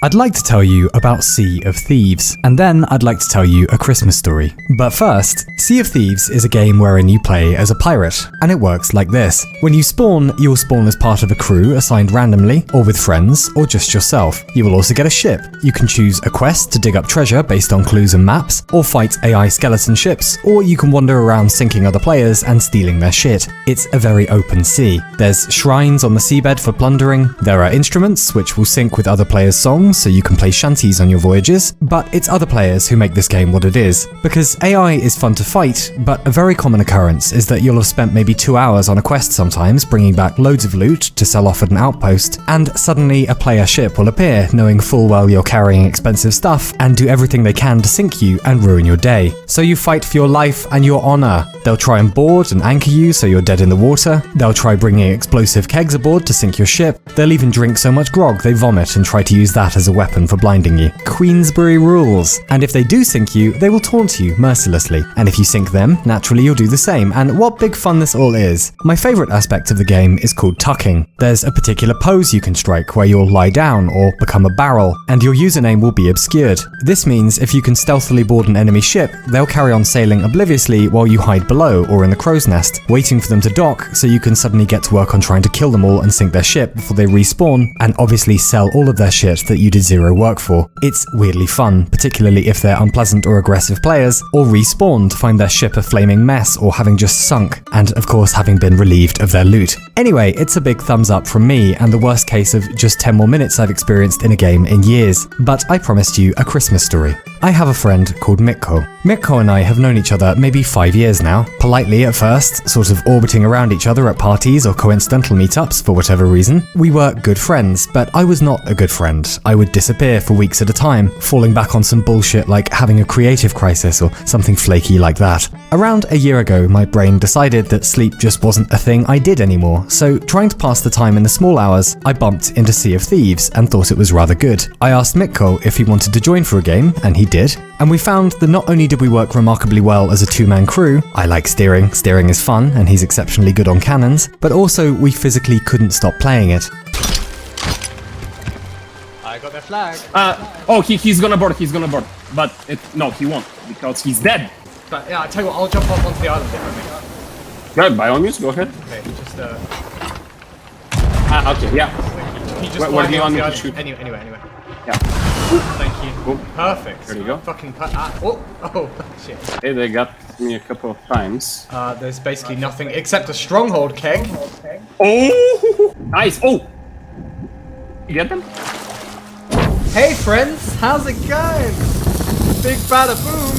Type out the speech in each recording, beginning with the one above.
I'd like to tell you about Sea of Thieves, and then I'd like to tell you a Christmas story. But first, Sea of Thieves is a game wherein you play as a pirate, and it works like this. When you spawn, you'll spawn as part of a crew assigned randomly, or with friends, or just yourself. You will also get a ship. You can choose a quest to dig up treasure based on clues and maps, or fight AI skeleton ships, or you can wander around sinking other players and stealing their shit. It's a very open sea. There's shrines on the seabed for plundering, there are instruments which will sync with other players' songs so you can play shanties on your voyages, but it's other players who make this game what it is. Because AI is fun to fight, but a very common occurrence is that you'll have spent maybe 2 hours on a quest sometimes, bringing back loads of loot to sell off at an outpost, and suddenly a player ship will appear, knowing full well you're carrying expensive stuff, and do everything they can to sink you and ruin your day. So you fight for your life and your honor. They'll try and board and anchor you so you're dead in the water. They'll try bringing explosive kegs aboard to sink your ship. They'll even drink so much grog they vomit and try to use that as a weapon for blinding you. Queensberry rules. And if they do sink you, they will taunt you mercilessly. And if you sink them, naturally you'll do the same. And what big fun this all is. My favourite aspect of the game is called tucking. There's a particular pose you can strike where you'll lie down or become a barrel, and your username will be obscured. This means if you can stealthily board an enemy ship, they'll carry on sailing obliviously while you hide below or in the crow's nest, waiting for them to dock so you can suddenly get to work on trying to kill them all and sink their ship before they respawn, and obviously sell all of their shit that you did zero work for. It's weirdly fun, particularly if they're unpleasant or aggressive players, or respawn to find their ship a flaming mess or having just sunk, and of course having been relieved of their loot. Anyway, it's a big thumbs up from me, and the worst case of just 10 more minutes I've experienced in a game in years. But I promised you a Christmas story. I have a friend called Mikko. Mikko and I have known each other maybe 5 years now. Politely at first, sort of orbiting around each other at parties or coincidental meetups for whatever reason. We were good friends, but I was not a good friend. I would disappear for weeks at a time, falling back on some bullshit like having a creative crisis or something flaky like that. Around a year ago, my brain decided that sleep just wasn't a thing I did anymore, so trying to pass the time in the small hours, I bumped into Sea of Thieves and thought it was rather good. I asked Mikko if he wanted to join for a game, and he did, and we found that not only did we work remarkably well as a two-man crew, I like steering is fun, and he's exceptionally good on cannons, but also we physically couldn't stop playing it. I got their flag. He's gonna board, but no, he won't, because he's dead. But yeah, I tell you what, I'll jump off onto the island here, I think. Right, by all means, go ahead. Okay, just okay, yeah. Can you just Where do you want me to island? shoot? Anyway. Yeah. Thank you. Cool. Perfect. There you go. Fucking shit. Hey, they got me a couple of times. There's basically nothing except a stronghold keg. Oh! Nice! Oh! You get them? Hey friends, how's it going? Big bada boom.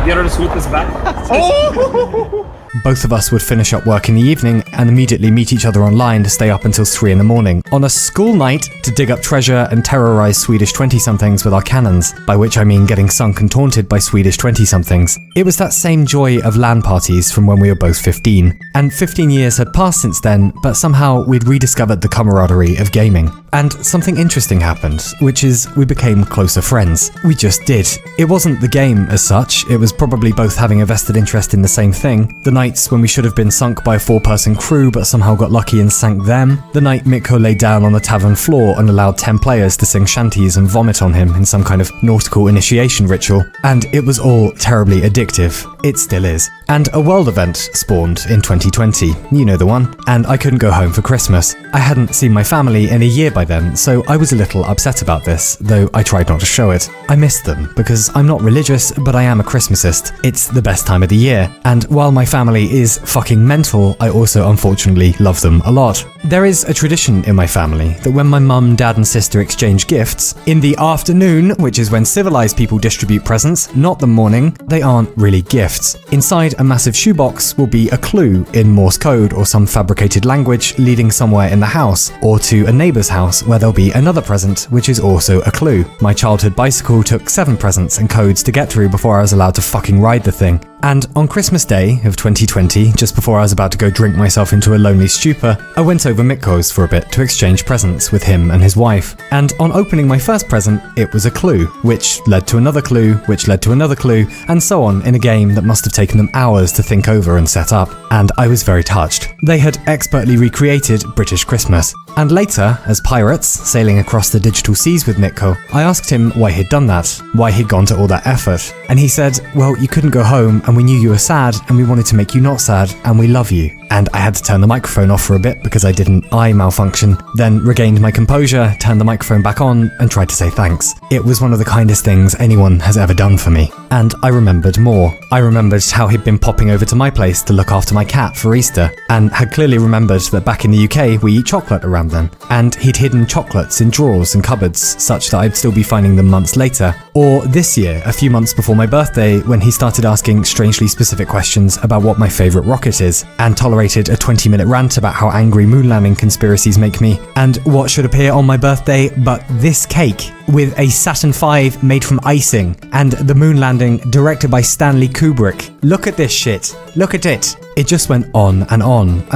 The other loot is back. Oh! Both of us would finish up work in the evening and immediately meet each other online to stay up until 3 in the morning on a school night to dig up treasure and terrorize Swedish 20-somethings with our cannons, by which I mean getting sunk and taunted by Swedish 20-somethings. It was that same joy of LAN parties from when we were both 15. And 15 years had passed since then, but somehow we'd rediscovered the camaraderie of gaming. And something interesting happened, which is we became closer friends. We just did. It wasn't the game as such, it was probably both having a vested interest in the same thing. The nights when we should have been sunk by a 4-person crew but somehow got lucky and sank them. The night Mikko lay down on the tavern floor and allowed 10 players to sing shanties and vomit on him in some kind of nautical initiation ritual. And it was all terribly addictive. It still is. And a world event spawned in 2020. You know the one. And I couldn't go home for Christmas. I hadn't seen my family in a year by then, so I was a little upset about this, though I tried not to show it. I missed them, because I'm not religious, but I am a Christmasist. It's the best time of the year. And while my family is fucking mental, I also unfortunately love them a lot. There is a tradition in my family that when my mum, dad and sister exchange gifts, in the afternoon, which is when civilized people distribute presents, not the morning, they aren't really gifts. Inside a massive shoebox will be a clue in Morse code or some fabricated language leading somewhere in the house, or to a neighbour's house where there'll be another present, which is also a clue. My childhood bicycle took 7 presents and codes to get through before I was allowed to fucking ride the thing. And on Christmas Day of 2020, just before I was about to go drink myself into a lonely stupor, I went over Mitko's for a bit to exchange presents with him and his wife. And on opening my first present, it was a clue, which led to another clue, which led to another clue, and so on in a game that must have taken them hours to think over and set up. And I was very touched. They had expertly recreated British Christmas. And later, as pirates, sailing across the digital seas with Mitko, I asked him why he'd done that, why he'd gone to all that effort. And he said, well, you couldn't go home and we knew you were sad and we wanted to make you not sad and we love you. And I had to turn the microphone off for a bit because I did an eye malfunction, then regained my composure, turned the microphone back on and tried to say thanks. It was one of the kindest things anyone has ever done for me. And I remembered more. I remembered how he'd been popping over to my place to look after my cat for Easter, and had clearly remembered that back in the UK we eat chocolate around then. And he'd hidden chocolates in drawers and cupboards such that I'd still be finding them months later. Or this year, a few months before my birthday, when he started asking strangely specific questions about what my favourite rocket is, and tolerated a 20-minute rant about how angry moon landing conspiracies make me, and what should appear on my birthday but this cake with a Saturn V made from icing, and the moon landing directed by Stanley Kubrick. Look at this shit. Look at it. It just went on, and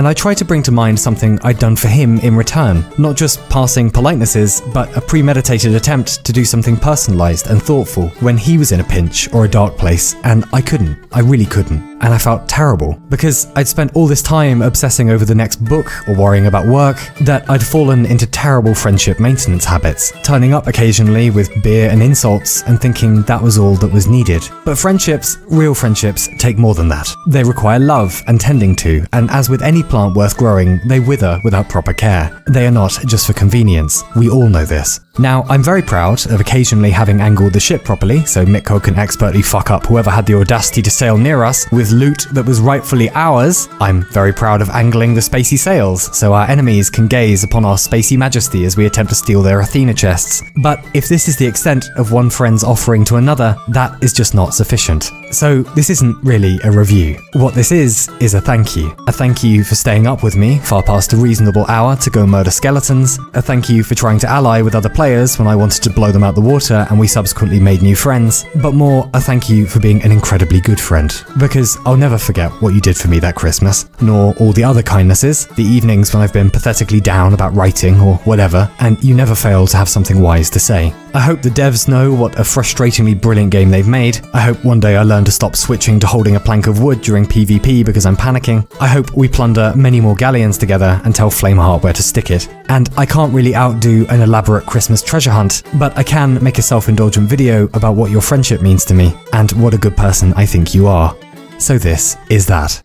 I tried to bring to mind something I'd done for him in return. Not just passing politenesses, but a premeditated attempt to do something personalised and thoughtful when he was in a pinch or a dark place, and I couldn't. I really couldn't. And I felt terrible, because I'd spent all this time obsessing over the next book or worrying about work, that I'd fallen into terrible friendship maintenance habits, turning up occasionally with beer and insults and thinking that was all that was needed. But friendships, real friendships, take more than that. They require love and tending to, and as with any plant worth growing, they wither without proper care. They are not just for convenience. We all know this. Now, I'm very proud of occasionally having angled the ship properly, so Mitko can expertly fuck up whoever had the audacity to sail near us with loot that was rightfully ours. I'm very proud of angling the spacey sails, so our enemies can gaze upon our spacey majesty as we attempt to steal their Athena chests. But if this is the extent of one friend's offering to another, that is just not sufficient. So this isn't really a review. What this is a thank you. A thank you for staying up with me far past a reasonable hour to go murder skeletons. A thank you for trying to ally with other players when I wanted to blow them out the water and we subsequently made new friends. But more, a thank you for being an incredibly good friend. Because I'll never forget what you did for me that Christmas, nor all the other kindnesses, the evenings when I've been pathetically down about writing or whatever, and you never fail to have something wise to say. I hope the devs know what a frustratingly brilliant game they've made. I hope one day I learn to stop switching to holding a plank of wood during PvP because I'm panicking. I hope we plunder many more galleons together and tell Flameheart where to stick it. And I can't really outdo an elaborate Christmas treasure hunt, but I can make a self-indulgent video about what your friendship means to me and what a good person I think you are. So this is that.